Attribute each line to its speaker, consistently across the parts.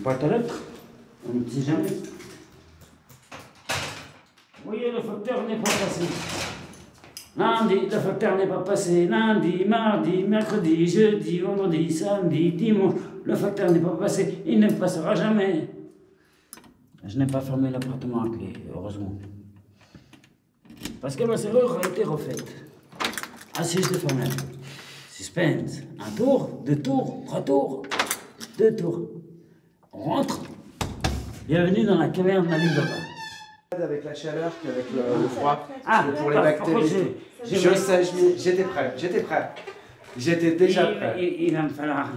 Speaker 1: Boîte à lettres, on ne sait jamais. Oui, le facteur n'est pas passé. Lundi, le facteur n'est pas passé. Lundi, mardi, mercredi, jeudi, vendredi, samedi, dimanche. Le facteur n'est pas passé. Il ne passera jamais. Je n'ai pas fermé l'appartement à clé, heureusement. Parce que la serrure a été refaite. Assise de femelle. Suspense. Un tour, deux tours, trois tours, deux tours. On rentre. Bienvenue dans la caverne de la ville de Papa.
Speaker 2: Avec la chaleur qu'avec le froid,
Speaker 1: Ah,
Speaker 2: pour les bactéries. Je sais, j'étais prêt. J'étais déjà prêt.
Speaker 1: Il va me falloir.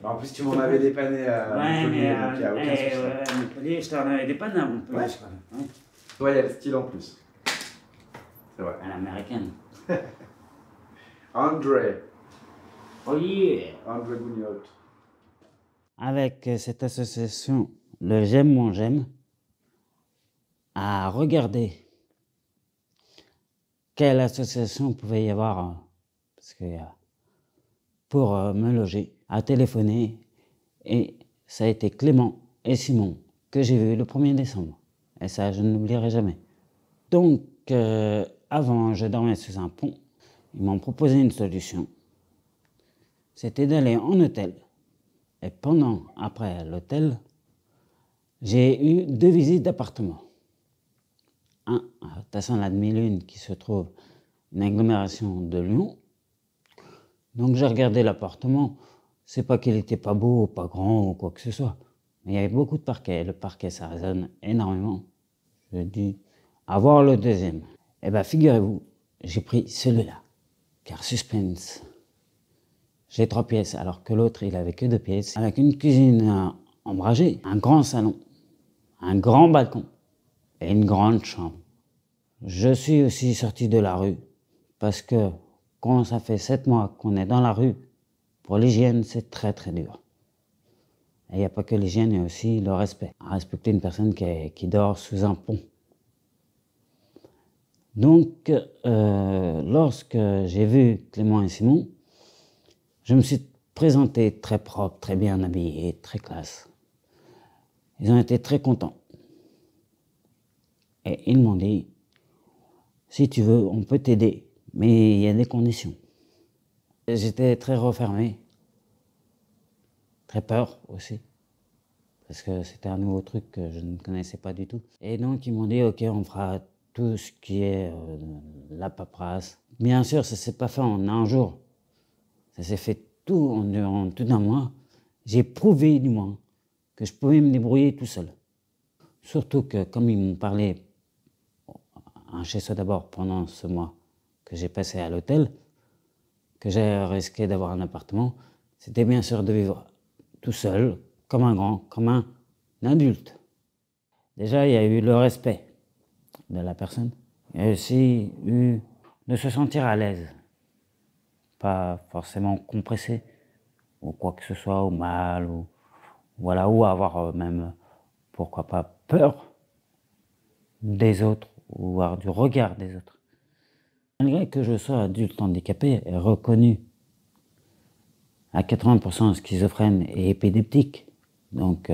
Speaker 2: En plus, tu m'en avais dépanné à Montpellier, donc il n'y a aucun souci.
Speaker 1: Montpellier, je t'en avais dépanné à Montpellier.
Speaker 2: Ouais. Ouais, il y a le style en plus. C'est vrai.
Speaker 1: À l'américaine.
Speaker 2: André.
Speaker 1: Oh yeah.
Speaker 2: André Gougnot.
Speaker 1: Avec cette association, le J'aime mon j'aime, à regarder quelle association pouvait y avoir parce que, pour me loger, à téléphoner, et ça a été Clément et Simon que j'ai vu le 1er décembre. Et ça, je ne l'oublierai jamais. Donc, avant, je dormais sous un pont. Ils m'ont proposé une solution. C'était d'aller en hôtel. Et après l'hôtel, j'ai eu 2 visites d'appartements. Un à Tassin-la-Demi-Lune, qui se trouve une agglomération de Lyon. Donc j'ai regardé l'appartement. C'est pas qu'il était pas beau, pas grand ou quoi que ce soit. Mais il y avait beaucoup de parquet. Le parquet, ça résonne énormément. Je dis, à voir le deuxième. Eh bien, figurez-vous, j'ai pris celui-là. Car suspense. J'ai 3 pièces, alors que l'autre, il avait que 2 pièces. Avec une cuisine ombragée, un grand salon, un grand balcon et une grande chambre. Je suis aussi sorti de la rue parce que quand ça fait 7 mois qu'on est dans la rue, pour l'hygiène, c'est très très dur. Et il n'y a pas que l'hygiène, il y a aussi le respect. Respecter une personne qui dort sous un pont. Donc, lorsque j'ai vu Clément et Simon, je me suis présenté très propre, très bien habillé, très classe. Ils ont été très contents. Et ils m'ont dit, si tu veux, on peut t'aider, mais il y a des conditions. J'étais très refermé, très peur aussi, parce que c'était un nouveau truc que je ne connaissais pas du tout. Et donc ils m'ont dit, ok, on fera tout ce qui est la paperasse. Bien sûr, ça ne s'est pas fait en un jour. Ça s'est fait tout en tout un mois. J'ai prouvé du moins que je pouvais me débrouiller tout seul. Surtout que comme ils m'ont parlé chez soi d'abord pendant ce mois que j'ai passé à l'hôtel, que j'ai risqué d'avoir un appartement, c'était bien sûr de vivre tout seul, comme un grand, comme un adulte. Déjà, il y a eu le respect de la personne. Il y a aussi eu de se sentir à l'aise. Pas forcément compressé, ou quoi que ce soit, ou mal, ou voilà, ou avoir même, pourquoi pas, peur des autres, ou avoir du regard des autres. Malgré que je sois adulte handicapé et reconnu à 80% schizophrène et épileptique, donc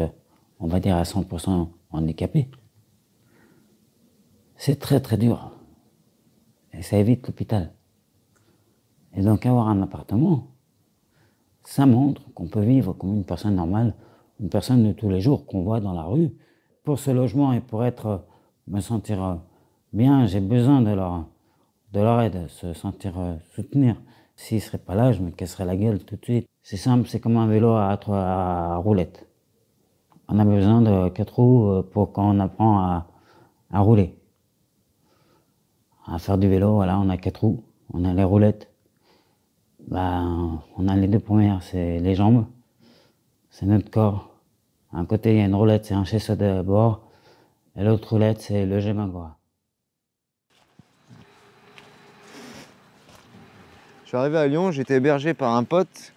Speaker 1: on va dire à 100% handicapé, c'est très très dur. Et ça évite l'hôpital. Et donc avoir un appartement, ça montre qu'on peut vivre comme une personne normale, une personne de tous les jours qu'on voit dans la rue. Pour ce logement et pour me sentir bien, j'ai besoin de leur aide, se sentir soutenir. S'ils ne seraient pas là, je me casserais la gueule tout de suite. C'est simple, c'est comme un vélo à roulettes. On a besoin de 4 roues pour quand on apprend à rouler. À faire du vélo, voilà, on a 4 roues, on a les roulettes. Ben, on a les 2 premières, c'est les jambes, c'est notre corps. À un côté, il y a une roulette, c'est un chaise de bord, et l'autre roulette, c'est le Gemagora.
Speaker 3: Je suis arrivé à Lyon, j'ai été hébergé par un pote,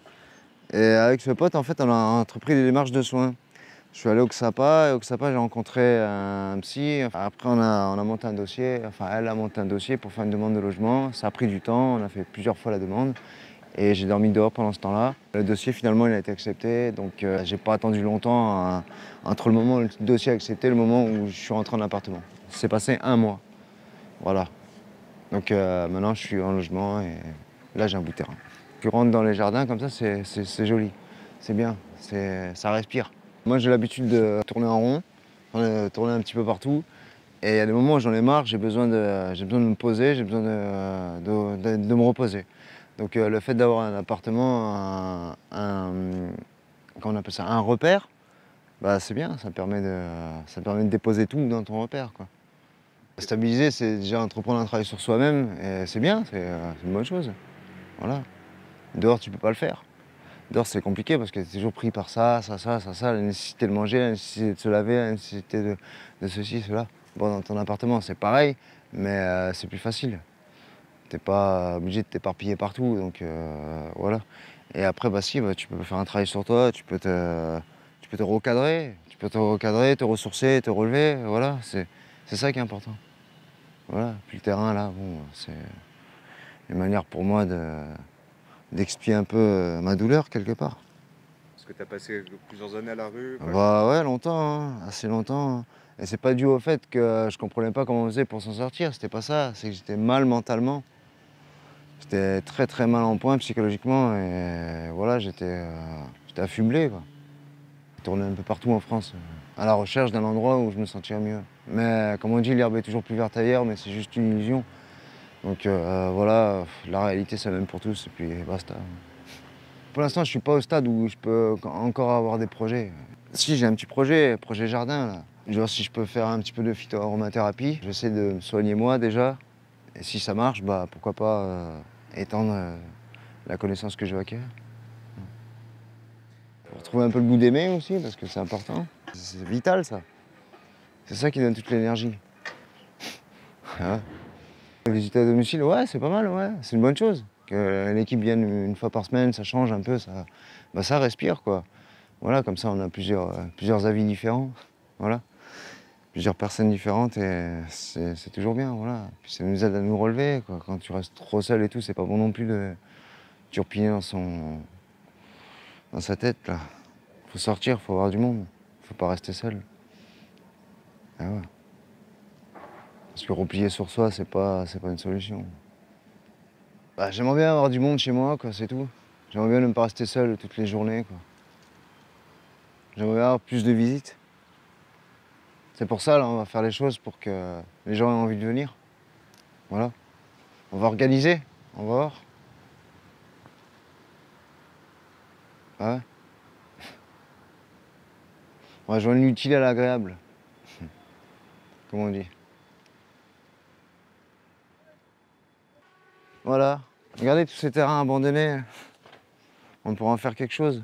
Speaker 3: et avec ce pote, en fait, on a entrepris des démarches de soins. Je suis allé au XAPA, et au XAPA, j'ai rencontré un psy. Après, on a monté un dossier, enfin, elle a monté un dossier pour faire une demande de logement. Ça a pris du temps, on a fait plusieurs fois la demande. Et j'ai dormi dehors pendant ce temps-là. Le dossier, finalement, il a été accepté. Donc, j'ai pas attendu longtemps entre le moment où le dossier est accepté et le moment où je suis rentré en appartement. C'est passé 1 mois. Voilà. Donc, maintenant, je suis en logement et là, j'ai un bout de terrain. Tu rentres dans les jardins comme ça, c'est joli. C'est bien. Ça respire. Moi, j'ai l'habitude de tourner en rond, de tourner un petit peu partout. Et il y a des moments où j'en ai marre, j'ai besoin de me poser, j'ai besoin de me reposer. Donc le fait d'avoir un appartement, comment on appelle ça, un repère, bah, c'est bien, ça permet de déposer tout dans ton repère, quoi. Stabiliser, c'est déjà entreprendre un travail sur soi-même, et c'est bien, c'est une bonne chose. Voilà. Dehors, tu peux pas le faire. Dehors, c'est compliqué parce que tu es toujours pris par ça, la nécessité de manger, la nécessité de se laver, la nécessité de ceci, cela. Bon, dans ton appartement, c'est pareil, mais c'est plus facile. T'es pas obligé de t'éparpiller partout, donc voilà. Et après, bah si, bah, tu peux faire un travail sur toi, tu peux te recadrer, te ressourcer, te relever, voilà. C'est ça qui est important. Voilà. Puis le terrain, là, bon, c'est une manière pour moi d'expier un peu ma douleur, quelque part.
Speaker 4: Parce que tu as passé plusieurs années à la rue.
Speaker 3: Bah ouais, longtemps, hein, assez longtemps. Hein. Et c'est pas dû au fait que je comprenais pas comment on faisait pour s'en sortir, c'était pas ça, c'est que j'étais mal mentalement. J'étais très très mal en point psychologiquement et voilà, j'étais affublé, quoi. Je tournais un peu partout en France, à la recherche d'un endroit où je me sentirais mieux. Mais comme on dit, l'herbe est toujours plus verte ailleurs, mais c'est juste une illusion. Donc voilà, la réalité c'est la même pour tous et puis basta. Pour l'instant, je suis pas au stade où je peux encore avoir des projets. Si, j'ai un petit projet jardin là. Je vais voir si je peux faire un petit peu de phytoaromathérapie. J'essaie de me soigner moi déjà. Et si ça marche, bah pourquoi pas étendre la connaissance que je vais acquérir. Pour retrouver un peu le goût d'aimer aussi, parce que c'est important. C'est vital ça. C'est ça qui donne toute l'énergie. Ouais. Visiter à domicile, ouais, c'est pas mal, ouais. C'est une bonne chose. Que l'équipe vienne une fois par semaine, ça change un peu, ça respire quoi. Voilà, comme ça on a plusieurs avis différents. Voilà. Plusieurs personnes différentes et c'est toujours bien, voilà. Puis ça nous aide à nous relever, quoi. Quand tu restes trop seul et tout, c'est pas bon non plus de turpiner dans sa tête, là. Faut sortir, faut avoir du monde. Faut pas rester seul. Ah ouais. Parce que replier sur soi, c'est pas une solution. Bah, j'aimerais bien avoir du monde chez moi, quoi, c'est tout. J'aimerais bien ne pas rester seul toutes les journées, quoi. J'aimerais bien avoir plus de visites. C'est pour ça, là, on va faire les choses pour que les gens aient envie de venir. Voilà. On va organiser, on va voir. Ah ouais. On va joindre l'utile à l'agréable. Comme on dit. Voilà. Regardez tous ces terrains abandonnés. On pourra en faire quelque chose.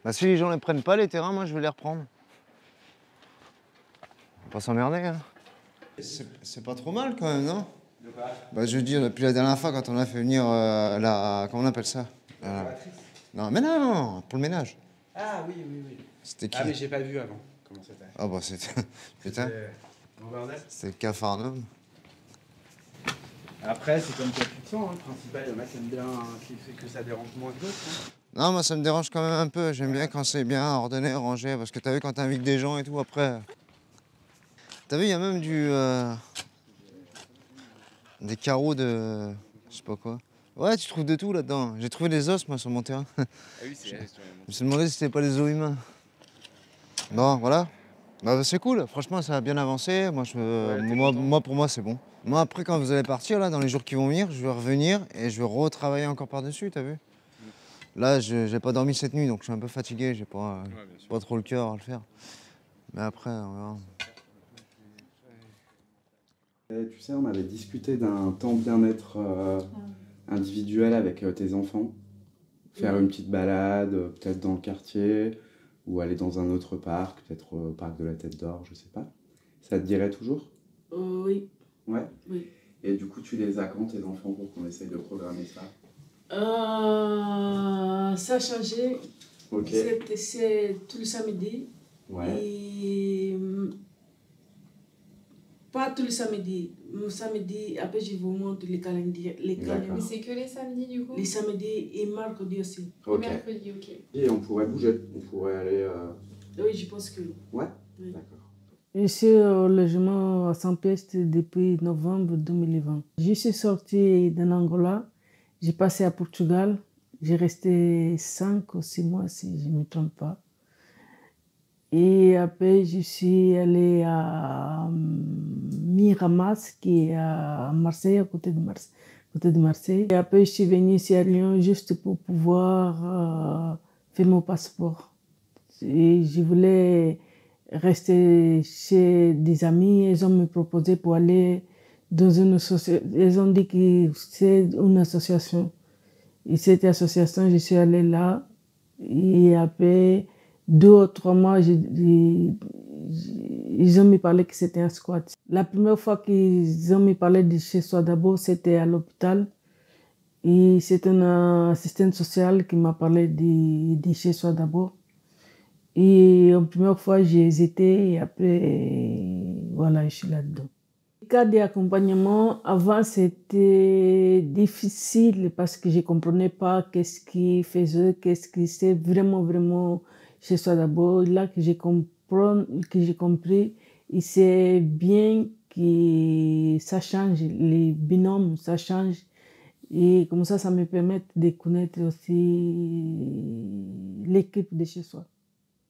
Speaker 3: Bah, si les gens ne les prennent pas, les terrains, moi je vais les reprendre. On va pas s'emmerder, hein. C'est pas trop mal quand même, non?
Speaker 2: De quoi?
Speaker 3: Bah, je veux dire, depuis la dernière fois, quand on a fait venir comment on appelle ça? Non, mais non, pour le ménage.
Speaker 2: Ah oui, oui, oui.
Speaker 3: C'était qui?
Speaker 2: Ah mais j'ai pas vu avant. Comment c'était?
Speaker 3: Ah bah c'était. Putain,
Speaker 2: Mon bordel.
Speaker 3: c'était le Capharnaüm.
Speaker 2: Après, c'est comme toi tu te sens, hein. Le principal, il y en a qui aiment bien que ça dérange moins que d'autres. Hein.
Speaker 3: Non, moi ça me dérange quand même un peu. J'aime bien quand c'est bien ordonné, rangé. Parce que t'as vu, quand t'invites des gens et tout, après. T'as vu, il y a même des carreaux de. Je sais pas quoi. Ouais, tu trouves de tout là-dedans. J'ai trouvé des os, moi, sur mon terrain.
Speaker 4: Ah oui, c'est.
Speaker 3: Je me suis demandé si c'était pas des os humains. Bon, voilà. Bah, c'est cool. Franchement, ça a bien avancé. Moi, pour moi, c'est bon. Moi, après, quand vous allez partir, là, dans les jours qui vont venir, je vais revenir et je vais retravailler encore par-dessus, t'as vu? Là, j'ai pas dormi cette nuit, donc je suis un peu fatigué. J'ai pas trop le cœur à le faire. Mais après, on verra.
Speaker 5: Tu sais, on avait discuté d'un temps bien-être individuel avec tes enfants. Faire une petite balade, peut-être dans le quartier, ou aller dans un autre parc, peut-être au parc de la Tête d'Or, je sais pas. Ça te dirait toujours?
Speaker 6: Oui.
Speaker 5: Ouais.
Speaker 6: Oui.
Speaker 5: Et du coup, tu les as quand, tes enfants, pour qu'on essaye de programmer ça?
Speaker 6: Ça a changé
Speaker 5: Ok.
Speaker 6: C'est tout le samedi.
Speaker 5: Ouais.
Speaker 6: Et pas tout le samedi. Le samedi, après je vous montre les calendriers.
Speaker 5: D'accord.
Speaker 7: Mais c'est que les samedis du coup?
Speaker 6: Les samedis et mercredis aussi.
Speaker 5: Ok.
Speaker 7: Mercredi, ok.
Speaker 5: Et on pourrait bouger. On pourrait aller.
Speaker 6: Oui, je pense que oui.
Speaker 5: Ouais.
Speaker 6: Oui.
Speaker 5: D'accord.
Speaker 6: Je suis au logement à Saint-Pest depuis novembre 2020. Je suis sortie d'Angola, j'ai passé à Portugal, j'ai resté 5 ou 6 mois si je ne me trompe pas. Et après, je suis allée à Miramas, qui est à Marseille, à côté de Marseille. Et après, je suis venue ici à Lyon juste pour pouvoir faire mon passeport. Et je voulais rester chez des amis. Ils ont me proposé pour aller dans une association. Ils ont dit que c'est une association. Et cette association, je suis allée là. Et après 2 ou 3 mois, ils ont me parlé que c'était un squat. La première fois qu'ils ont me parlé de chez soi d'abord, c'était à l'hôpital. Et c'est une assistante sociale qui m'a parlé de chez soi d'abord. Et la première fois, j'ai hésité et après, voilà, je suis là-dedans. Le cas d'accompagnement, avant, c'était difficile parce que je ne comprenais pas qu'est-ce qu'ils faisaient, qu'est-ce qui c'est vraiment chez soi d'abord. Là que j'ai compris, et c'est bien que ça change, les binômes, ça change. Et comme ça me permet de connaître aussi l'équipe de chez soi.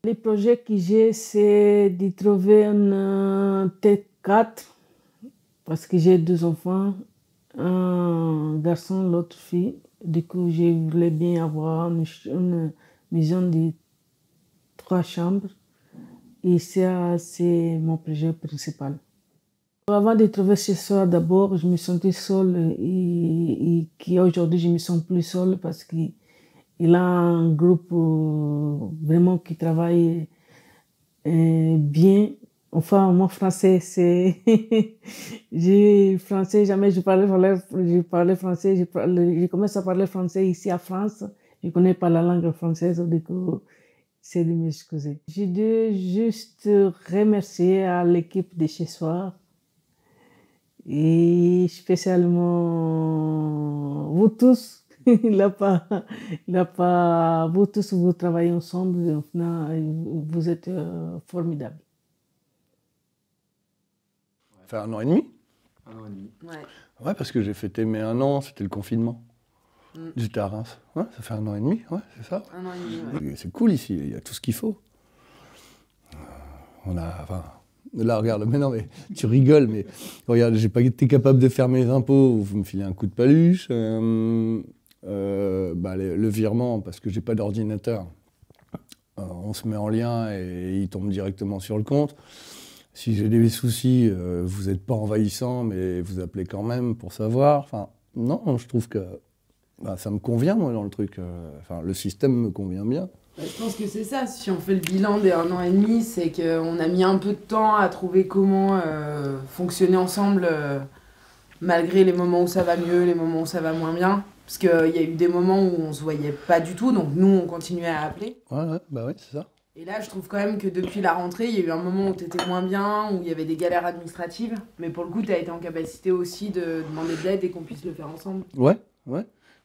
Speaker 6: Les projets que j'ai, c'est de trouver un T4 parce que j'ai 2 enfants, un garçon, l'autre fille. Du coup, je voulais bien avoir une maison de 3 chambres. Et ça, c'est mon projet principal. Avant de trouver chez soi, d'abord, je me sentais seule et aujourd'hui, je me sens plus seule parce qu'il a un groupe vraiment qui travaille bien. Enfin, mon français, c'est... français, jamais je parlais français. Je commence à parler français ici à France. Je ne connais pas la langue française, du coup, c'est de m'excuser. Je dois juste remercier à l'équipe de chez soi et spécialement vous tous. Vous tous, vous travaillez ensemble, vous êtes formidables.
Speaker 8: Ça fait 1 an et demi.
Speaker 5: 1 an et demi.
Speaker 7: Ouais.
Speaker 8: Ouais, parce que j'ai fêté mes 1 an, c'était le confinement. J'étais à Reims. Ouais, ça fait 1 an et demi, ouais, c'est ça.
Speaker 7: 1 an et demi, ouais.
Speaker 8: C'est cool ici, il y a tout ce qu'il faut. Là, regarde, mais non, mais tu rigoles, mais regarde, j'ai pas été capable de faire mes impôts, vous me filez un coup de paluche. Le virement, parce que j'ai pas d'ordinateur, on se met en lien et il tombe directement sur le compte. Si j'ai des soucis, vous n'êtes pas envahissant, mais vous appelez quand même pour savoir. Enfin, non, je trouve que ça me convient, moi, dans le truc. Le système me convient bien.
Speaker 7: Je pense que c'est ça, si on fait le bilan des 1 an et demi, c'est qu'on a mis un peu de temps à trouver comment fonctionner ensemble, malgré les moments où ça va mieux, les moments où ça va moins bien. Parce qu'il y a eu des moments où on se voyait pas du tout, donc nous, on continuait à appeler.
Speaker 8: Ouais, c'est ça.
Speaker 7: Et là, je trouve quand même que depuis la rentrée, il y a eu un moment où tu étais moins bien, où il y avait des galères administratives. Mais pour le coup, tu as été en capacité aussi de demander de l'aide et qu'on puisse le faire ensemble.
Speaker 8: Ouais.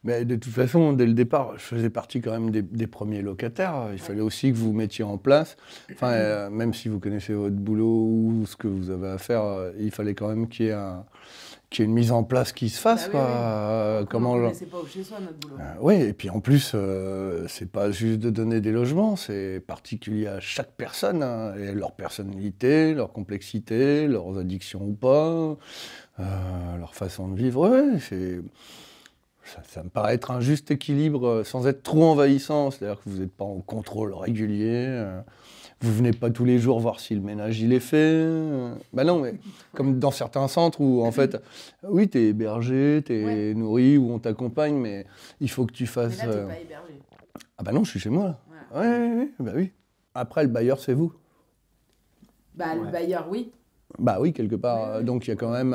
Speaker 8: Mais de toute façon, dès le départ, je faisais partie quand même des premiers locataires. Il fallait aussi que vous mettiez en place. Enfin, même si vous connaissez votre boulot ou ce que vous avez à faire, il fallait quand même qu'il y ait une mise en place qui se fasse.
Speaker 7: Oui.
Speaker 8: Comment
Speaker 7: on ne connaissait pas chez soi notre boulot.
Speaker 8: Oui, et puis en plus, c'est pas juste de donner des logements, c'est particulier à chaque personne, hein, et leur personnalité, leur complexité, leurs addictions ou pas, leur façon de vivre. Ouais, ça me paraît être un juste équilibre sans être trop envahissant, c'est-à-dire que vous n'êtes pas en contrôle régulier. Vous venez pas tous les jours voir si le ménage il est fait. Non, mais comme dans certains centres où en fait, oui, t'es hébergé, t'es nourri, ou on t'accompagne, mais il faut que tu fasses.
Speaker 7: Mais là, t'es pas hébergé.
Speaker 8: Ah non, je suis chez moi. Oui. Après, le bailleur, c'est vous.
Speaker 7: Le bailleur, oui.
Speaker 8: Oui, quelque part. Donc il y a quand même.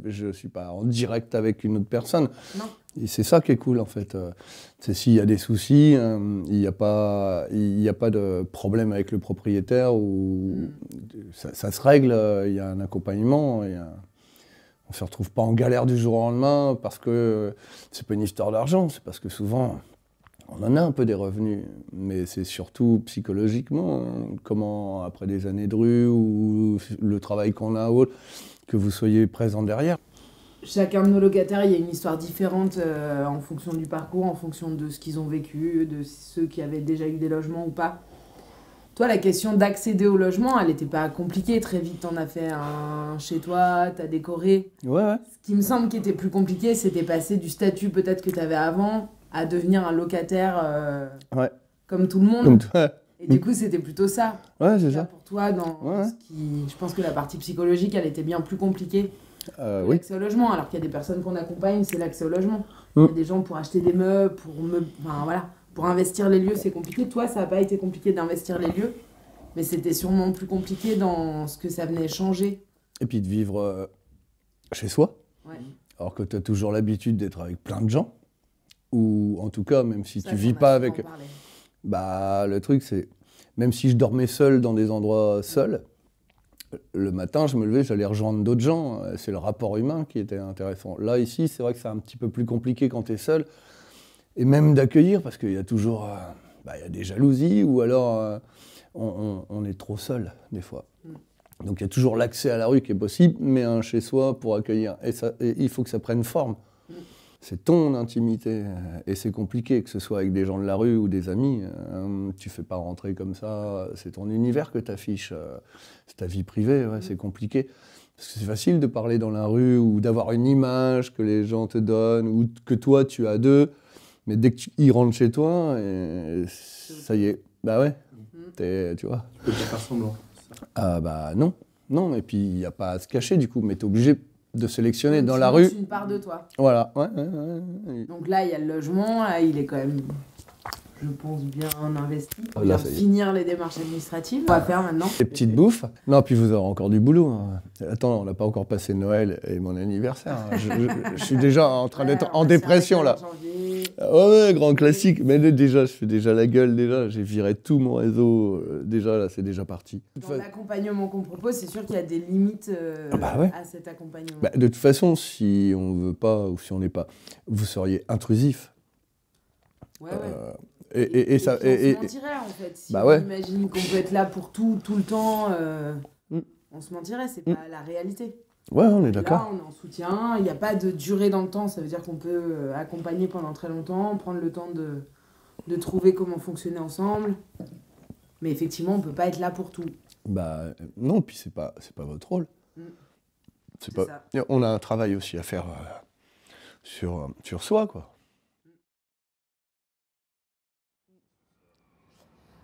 Speaker 8: Je suis pas en direct avec une autre personne.
Speaker 7: Non.
Speaker 8: Et c'est ça qui est cool en fait. C'est s'il y a des soucis, il n'y a pas de problème avec le propriétaire ou ça se règle, il y a un accompagnement. On ne se retrouve pas en galère du jour au lendemain parce que c'est pas une histoire d'argent, c'est parce que souvent on en a un peu des revenus, mais c'est surtout psychologiquement, comment après des années de rue ou le travail qu'on a ou autre, que vous soyez présent derrière.
Speaker 7: Chacun de nos locataires, il y a une histoire différente en fonction du parcours, en fonction de ce qu'ils ont vécu, de ceux qui avaient déjà eu des logements ou pas. Toi, la question d'accéder au logement, elle n'était pas compliquée. Très vite, t'en as fait un chez toi, t'as décoré.
Speaker 8: Ouais.
Speaker 7: Ce qui me semble qui était plus compliqué, c'était passer du statut peut-être que t'avais avant à devenir un locataire comme tout le monde. Et du coup, c'était plutôt ça.
Speaker 8: Ouais, c'est ça.
Speaker 7: Pour toi, je pense que la partie psychologique, elle était bien plus compliquée. L'accès au logement, alors qu'il y a des personnes qu'on accompagne, c'est l'accès au logement. Il y a des gens pour acheter des meubles, pour investir les lieux, c'est compliqué. Toi, ça n'a pas été compliqué d'investir les lieux, mais c'était sûrement plus compliqué dans ce que ça venait changer.
Speaker 8: Et puis de vivre chez soi, alors que tu as toujours l'habitude d'être avec plein de gens, ou en tout cas, même si tu vis pas avec... le truc, c'est, même si je dormais seul dans des endroits seuls, le matin, je me levais, j'allais rejoindre d'autres gens. C'est le rapport humain qui était intéressant. Là, ici, c'est vrai que c'est un petit peu plus compliqué quand tu es seul. Et même d'accueillir, parce qu'il y a toujours il y a des jalousies, ou alors on est trop seul, des fois. Donc il y a toujours l'accès à la rue qui est possible, mais un chez-soi pour accueillir. Et il faut que ça prenne forme. C'est ton intimité, et c'est compliqué, que ce soit avec des gens de la rue ou des amis. Tu fais pas rentrer comme ça, c'est ton univers que tu affiches, c'est ta vie privée, c'est compliqué. Parce que c'est facile de parler dans la rue ou d'avoir une image que les gens te donnent ou que toi tu as d'eux, mais dès qu'ils rentrent chez toi, ça y est, tu vois.
Speaker 2: Tu peux pas faire semblant.
Speaker 8: Non, et puis il n'y a pas à se cacher du coup, mais tu es obligé de sélectionner dans la rue.
Speaker 7: Une part de toi.
Speaker 8: Voilà,
Speaker 7: Donc là, il y a le logement, là, il est quand même, je pense, bien investi. On
Speaker 8: Là,
Speaker 7: va finir les démarches administratives. On va faire maintenant.
Speaker 8: Les petites bouffes. Non, puis vous aurez encore du boulot. Attends, on n'a pas encore passé Noël et mon anniversaire. Je suis déjà en train d'être en dépression, là. Ouais, grand classique. Mais déjà, je fais déjà la gueule, déjà. J'ai viré tout mon réseau. Déjà, là, c'est déjà parti.
Speaker 7: Dans l'accompagnement qu'on propose, c'est sûr qu'il y a des limites à cet accompagnement.
Speaker 8: De toute façon, si on ne veut pas ou si on n'est pas, vous seriez intrusif.
Speaker 7: Et ça, on se mentirait, en fait. Si on imagine qu'on peut être là pour tout le temps, on se mentirait. C'est pas la réalité.
Speaker 8: Ouais, on est d'accord.
Speaker 7: Là, on est en soutien, il n'y a pas de durée dans le temps, ça veut dire qu'on peut accompagner pendant très longtemps, prendre le temps de trouver comment fonctionner ensemble. Mais effectivement, on ne peut pas être là pour tout.
Speaker 8: Non, puis c'est pas votre rôle. On a un travail aussi à faire sur soi, quoi.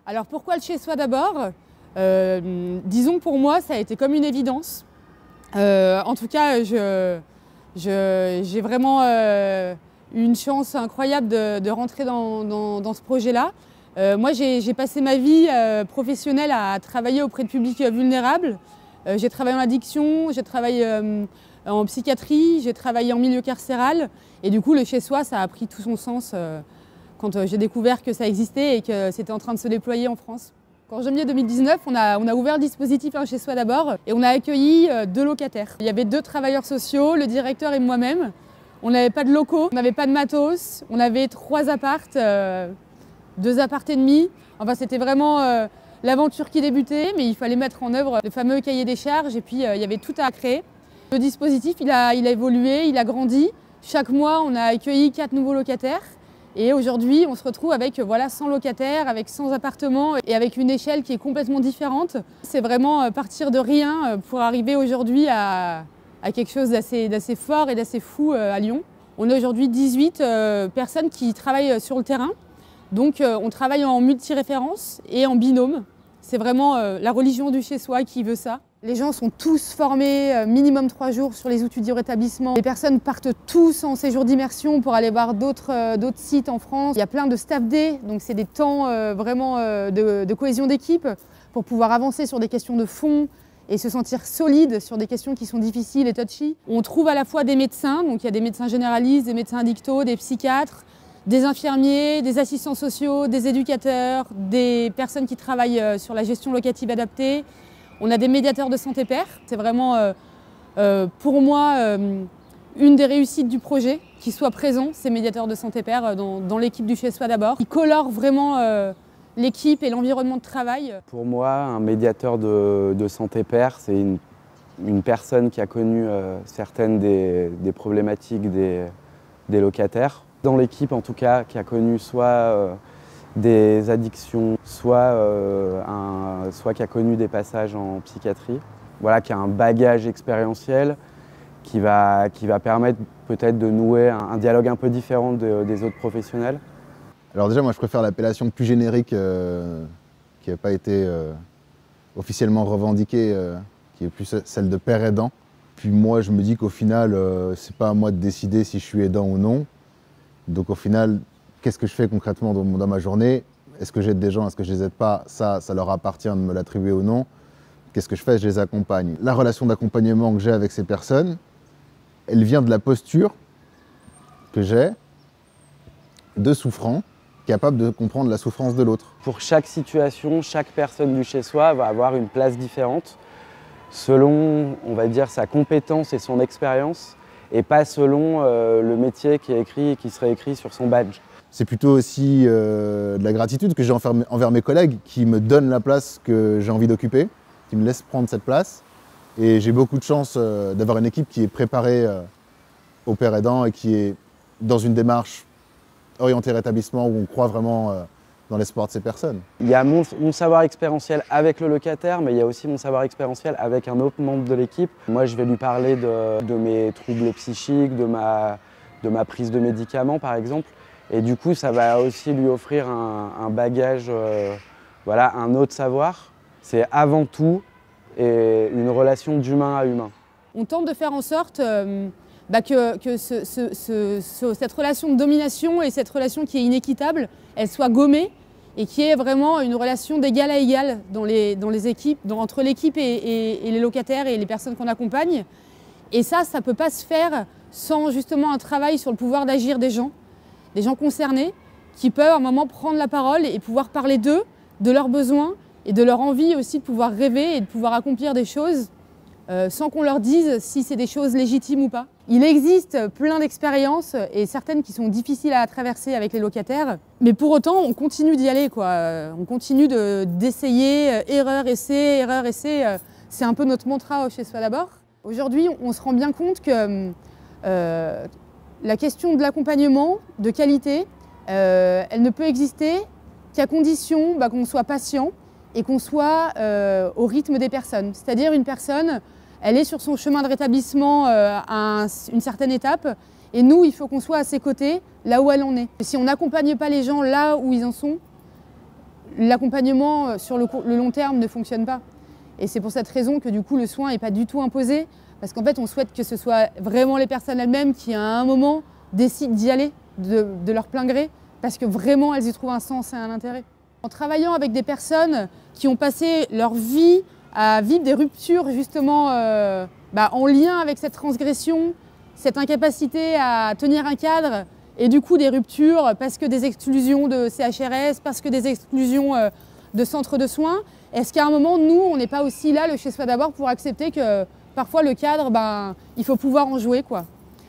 Speaker 9: Alors pourquoi le chez-soi d'abord ? Disons pour moi, ça a été comme une évidence. En tout cas, j'ai vraiment eu une chance incroyable de rentrer dans ce projet-là. Moi, j'ai passé ma vie professionnelle à travailler auprès de publics vulnérables. J'ai travaillé en addiction, j'ai travaillé en psychiatrie, j'ai travaillé en milieu carcéral. Et du coup, le chez-soi, ça a pris tout son sens quand j'ai découvert que ça existait et que c'était en train de se déployer en France. En janvier 2019, on a ouvert le dispositif Un chez-soi d'abord et on a accueilli 2 locataires. Il y avait 2 travailleurs sociaux, le directeur et moi-même. On n'avait pas de locaux, on n'avait pas de matos, on avait 3 appartes, 2 appartes et demi. Enfin, c'était vraiment l'aventure qui débutait, mais il fallait mettre en œuvre le fameux cahier des charges et puis il y avait tout à créer. Le dispositif, il a évolué, il a grandi. Chaque mois, on a accueilli 4 nouveaux locataires. Et aujourd'hui, on se retrouve avec 100 locataires, avec 100 appartements et avec une échelle qui est complètement différente. C'est vraiment partir de rien pour arriver aujourd'hui à quelque chose d'assez fort et d'assez fou à Lyon. On a aujourd'hui 18 personnes qui travaillent sur le terrain. Donc on travaille en multi-référence et en binôme. C'est vraiment la religion du chez-soi qui veut ça. Les gens sont tous formés minimum 3 jours sur les outils du rétablissement. Les personnes partent tous en séjour d'immersion pour aller voir d'autres sites en France. Il y a plein de staff day, donc c'est des temps vraiment de cohésion d'équipe pour pouvoir avancer sur des questions de fond et se sentir solide sur des questions qui sont difficiles et touchy. On trouve à la fois des médecins, donc il y a des médecins généralistes, des médecins addictos, des psychiatres, des infirmiers, des assistants sociaux, des éducateurs, des personnes qui travaillent sur la gestion locative adaptée. On a des médiateurs de santé pair. C'est vraiment, pour moi, une des réussites du projet, qu'ils soient présents, ces médiateurs de santé pair, dans l'équipe du Chez Soi d'abord. Ils colorent vraiment l'équipe et l'environnement de travail.
Speaker 10: Pour moi, un médiateur de santé pair, c'est une personne qui a connu certaines des problématiques des locataires. Dans l'équipe, en tout cas, qui a connu soit des addictions, soit qui a connu des passages en psychiatrie. Voilà, qui a un bagage expérientiel qui va permettre peut-être de nouer un dialogue un peu différent des autres professionnels.
Speaker 11: Alors déjà, moi, je préfère l'appellation plus générique qui n'a pas été officiellement revendiquée, qui est plus celle de père aidant. Puis moi, je me dis qu'au final, c'est pas à moi de décider si je suis aidant ou non. Donc au final, qu'est-ce que je fais concrètement dans ma journée? Est-ce que j'aide des gens? Est-ce que je les aide pas? Ça leur appartient de me l'attribuer ou non. Qu'est-ce que je fais? Je les accompagne. La relation d'accompagnement que j'ai avec ces personnes, elle vient de la posture que j'ai de souffrant, capable de comprendre la souffrance de l'autre.
Speaker 10: Pour chaque situation, chaque personne du chez soi va avoir une place différente selon, on va dire, sa compétence et son expérience, et pas selon le métier qui serait écrit sur son badge.
Speaker 11: C'est plutôt aussi de la gratitude que j'ai envers mes collègues qui me donnent la place que j'ai envie d'occuper, qui me laissent prendre cette place. Et j'ai beaucoup de chance d'avoir une équipe qui est préparée au père aidant et qui est dans une démarche orientée rétablissement où on croit vraiment dans l'espoir de ces personnes.
Speaker 10: Il y a mon savoir expérientiel avec le locataire, mais il y a aussi mon savoir expérientiel avec un autre membre de l'équipe. Moi, je vais lui parler de mes troubles psychiques, de ma prise de médicaments, par exemple. Et du coup, ça va aussi lui offrir un bagage, voilà, un autre savoir. C'est avant tout une relation d'humain à humain.
Speaker 9: On tente de faire en sorte que cette relation de domination et cette relation qui est inéquitable, elle soit gommée et qu'il y ait vraiment une relation d'égal à égal dans les équipes, entre l'équipe et les locataires et les personnes qu'on accompagne. Et ça ne peut pas se faire sans justement un travail sur le pouvoir d'agir des gens concernés qui peuvent à un moment prendre la parole et pouvoir parler d'eux, de leurs besoins et de leur envie aussi de pouvoir rêver et de pouvoir accomplir des choses sans qu'on leur dise si c'est des choses légitimes ou pas. Il existe plein d'expériences et certaines qui sont difficiles à traverser avec les locataires, mais pour autant on continue d'y aller, quoi. On continue d'essayer, erreur, essai, c'est un peu notre mantra au Chez Soi d'abord. Aujourd'hui, on se rend bien compte que la question de l'accompagnement de qualité, elle ne peut exister qu'à condition qu'on soit patient et qu'on soit au rythme des personnes. C'est-à-dire une personne, elle est sur son chemin de rétablissement à une certaine étape et nous, il faut qu'on soit à ses côtés, là où elle en est. Si on n'accompagne pas les gens là où ils en sont, l'accompagnement sur le long terme ne fonctionne pas. Et c'est pour cette raison que du coup le soin n'est pas du tout imposé, parce qu'en fait on souhaite que ce soit vraiment les personnes elles-mêmes qui à un moment décident d'y aller de leur plein gré, parce que vraiment elles y trouvent un sens et un intérêt. En travaillant avec des personnes qui ont passé leur vie à vivre des ruptures justement en lien avec cette transgression, cette incapacité à tenir un cadre, et du coup des ruptures parce que des exclusions de CHRS, parce que des exclusions de centres de soins, est-ce qu'à un moment, nous, on n'est pas aussi là, le Chez Soi d'abord, pour accepter que parfois le cadre, il faut pouvoir en jouer, quoi.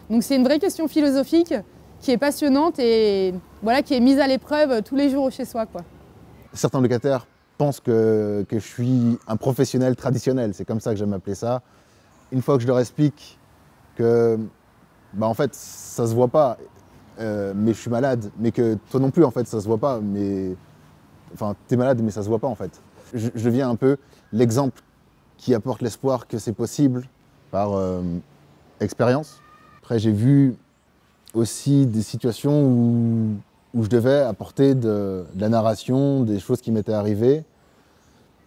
Speaker 9: Donc c'est une vraie question philosophique qui est passionnante et voilà, qui est mise à l'épreuve tous les jours au Chez Soi, quoi.
Speaker 11: Certains locataires pensent que je suis un professionnel traditionnel, c'est comme ça que j'aime appeler ça. Une fois que je leur explique que, en fait, ça se voit pas, mais je suis malade, mais que toi non plus, en fait, ça se voit pas, mais... Enfin, t'es malade, mais ça se voit pas, en fait. Je deviens un peu l'exemple qui apporte l'espoir que c'est possible par expérience. Après, j'ai vu aussi des situations où je devais apporter de la narration, des choses qui m'étaient arrivées,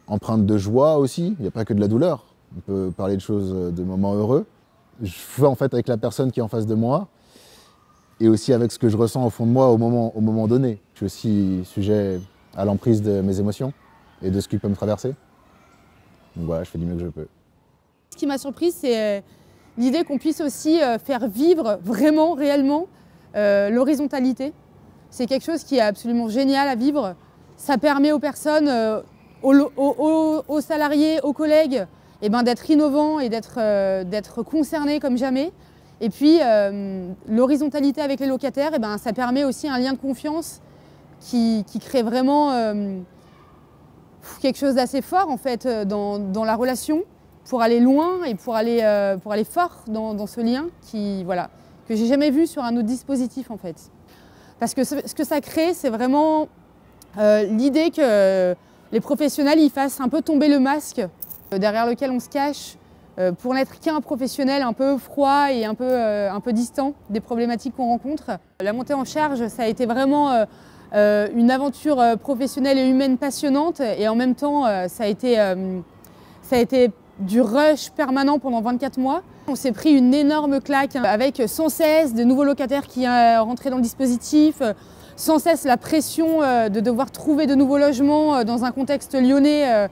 Speaker 11: empreintes de joie aussi, il n'y a pas que de la douleur. On peut parler de choses, de moments heureux. Je fais en fait avec la personne qui est en face de moi et aussi avec ce que je ressens au fond de moi au moment donné. Je suis aussi sujet à l'emprise de mes émotions et de ce qui peut me traverser. Donc voilà, je fais du mieux que je peux.
Speaker 9: Ce qui m'a surprise, c'est l'idée qu'on puisse aussi faire vivre vraiment, réellement, l'horizontalité. C'est quelque chose qui est absolument génial à vivre. Ça permet aux personnes, aux salariés, aux collègues, d'être innovants et d'être concernés comme jamais. Et puis, l'horizontalité avec les locataires, ça permet aussi un lien de confiance qui crée vraiment quelque chose d'assez fort en fait, dans la relation, pour aller loin et pour aller fort dans ce lien que j'ai jamais vu sur un autre dispositif en fait. Parce que ce que ça crée, c'est vraiment l'idée que les professionnels ils fassent un peu tomber le masque derrière lequel on se cache pour n'être qu'un professionnel un peu froid et un peu distant des problématiques qu'on rencontre. La montée en charge, ça a été vraiment une aventure professionnelle et humaine passionnante et en même temps, ça a été du rush permanent pendant 24 mois. On s'est pris une énorme claque avec sans cesse de nouveaux locataires qui rentraient dans le dispositif, sans cesse la pression de devoir trouver de nouveaux logements dans un contexte lyonnais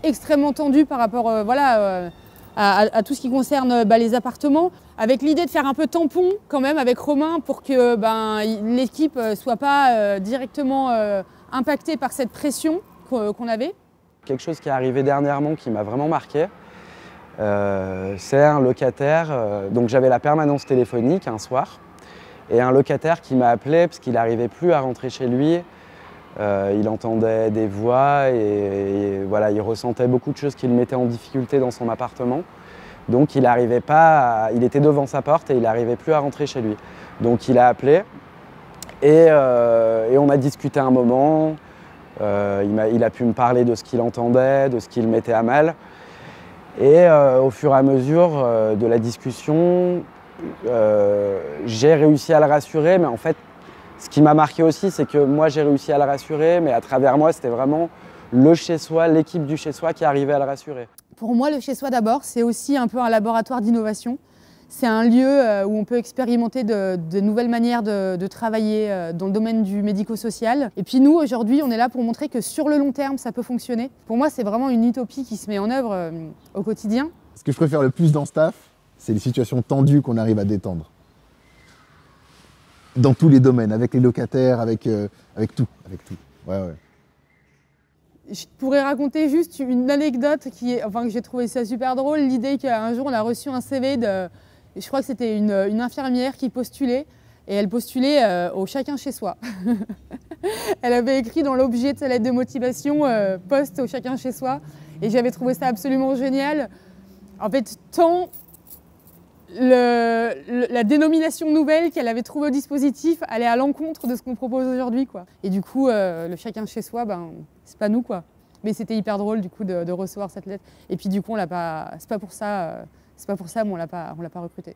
Speaker 9: extrêmement tendu par rapport à tout ce qui concerne les appartements, avec l'idée de faire un peu tampon quand même avec Romain pour que l'équipe ne soit pas directement impactée par cette pression qu'on avait.
Speaker 10: Quelque chose qui est arrivé dernièrement qui m'a vraiment marqué, c'est un locataire, donc j'avais la permanence téléphonique un soir, et un locataire qui m'a appelé parce qu'il n'arrivait plus à rentrer chez lui. Il entendait des voix et voilà, il ressentait beaucoup de choses qui le mettaient en difficulté dans son appartement. Donc il était devant sa porte et il n'arrivait plus à rentrer chez lui. Donc il a appelé et on a discuté un moment. Il a pu me parler de ce qu'il entendait, de ce qui le mettait à mal. Et au fur et à mesure de la discussion, j'ai réussi à le rassurer, mais en fait, ce qui m'a marqué aussi, c'est que moi j'ai réussi à le rassurer, mais à travers moi, c'était vraiment le chez-soi, l'équipe du chez-soi qui arrivait à le rassurer.
Speaker 9: Pour moi, le chez-soi d'abord, c'est aussi un peu un laboratoire d'innovation. C'est un lieu où on peut expérimenter de nouvelles manières de travailler dans le domaine du médico-social. Et puis nous, aujourd'hui, on est là pour montrer que sur le long terme, ça peut fonctionner. Pour moi, c'est vraiment une utopie qui se met en œuvre au quotidien.
Speaker 11: Ce que je préfère le plus dans Staff, c'est les situations tendues qu'on arrive à détendre. Dans tous les domaines, avec les locataires, avec tout. Ouais.
Speaker 9: Je pourrais raconter juste une anecdote que j'ai trouvé ça super drôle. L'idée qu'un jour, on a reçu un CV je crois que c'était une infirmière qui postulait, et elle postulait au chacun chez soi. Elle avait écrit dans l'objet de sa lettre de motivation poste au chacun chez soi, et j'avais trouvé ça absolument génial. En fait, tant la dénomination nouvelle qu'elle avait trouvée au dispositif allait à l'encontre de ce qu'on propose aujourd'hui, quoi. Et du coup, le chacun chez soi, c'est pas nous, quoi. Mais c'était hyper drôle du coup de recevoir cette lettre. Et puis du coup, c'est pas pour ça, mais on l'a pas recruté.